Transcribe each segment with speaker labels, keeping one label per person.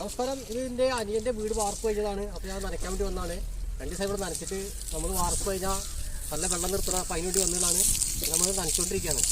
Speaker 1: നമസ്കാരം. ഇതിൻ്റെ അനിയൻ്റെ വീട് വാർപ്പ് കഴിഞ്ഞതാണ്. അപ്പോൾ ഞാൻ നനയ്ക്കാൻ വേണ്ടി വന്നതാണ്. 2 ദിവസം ഇവിടെ നനച്ചിട്ട് നമ്മൾ വാർപ്പ് കഴിഞ്ഞാൽ നല്ല വെള്ളം നിർത്തണം. അപ്പം അതിന് വേണ്ടി വന്നതാണ്. നമ്മൾ നനച്ചുകൊണ്ടിരിക്കുകയാണ്.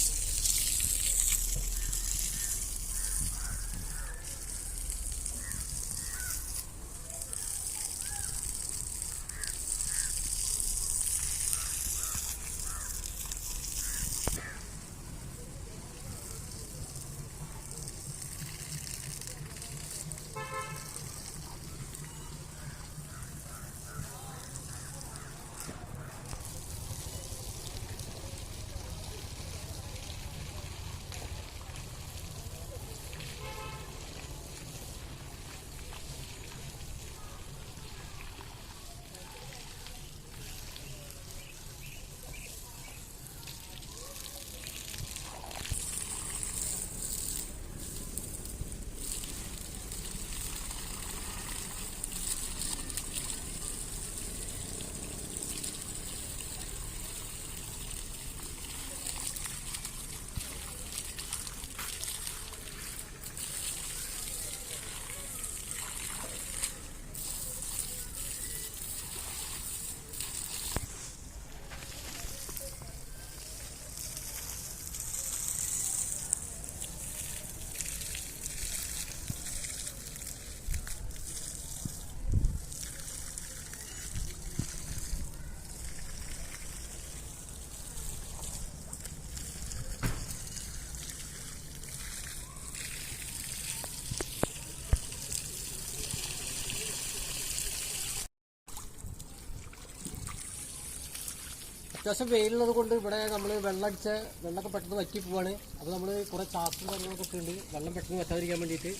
Speaker 1: അത്യാവശ്യം വെയിലുള്ളത് കൊണ്ട് ഇവിടെ നമ്മൾ വെള്ളമൊക്കെ പെട്ടെന്ന് വറ്റി പോവാണ്. അപ്പോൾ നമ്മൾ കുറേ ചാക്കും കാര്യങ്ങളൊക്കെ ഒക്കെ ഉണ്ട് വെള്ളം പെട്ടെന്ന് വറ്റാതിരിക്കാൻ വേണ്ടിയിട്ട്.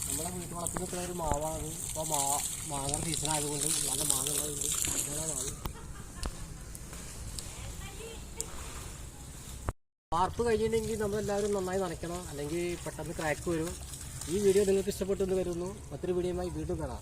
Speaker 1: നമ്മുടെ വീട്ടു വളപ്പിലൊക്കെ ഒരു മാവാണ്. ഇപ്പോൾ മാങ്ങ സീസൺ ആയതുകൊണ്ട് നല്ല മാങ്ങ ഉണ്ടാകുന്നുണ്ട്. വാർപ്പ് കഴിഞ്ഞിട്ടുണ്ടെങ്കിൽ നമ്മളെല്ലാവരും നന്നായി നനയ്ക്കണം, അല്ലെങ്കിൽ പെട്ടെന്ന് ക്രാക്ക് വരും. ഈ വീഡിയോ നിങ്ങൾക്ക് ഇഷ്ടപ്പെട്ടെന്ന് വരുന്നു. മറ്റൊരു വീഡിയോയുമായി വീണ്ടും കാണാം.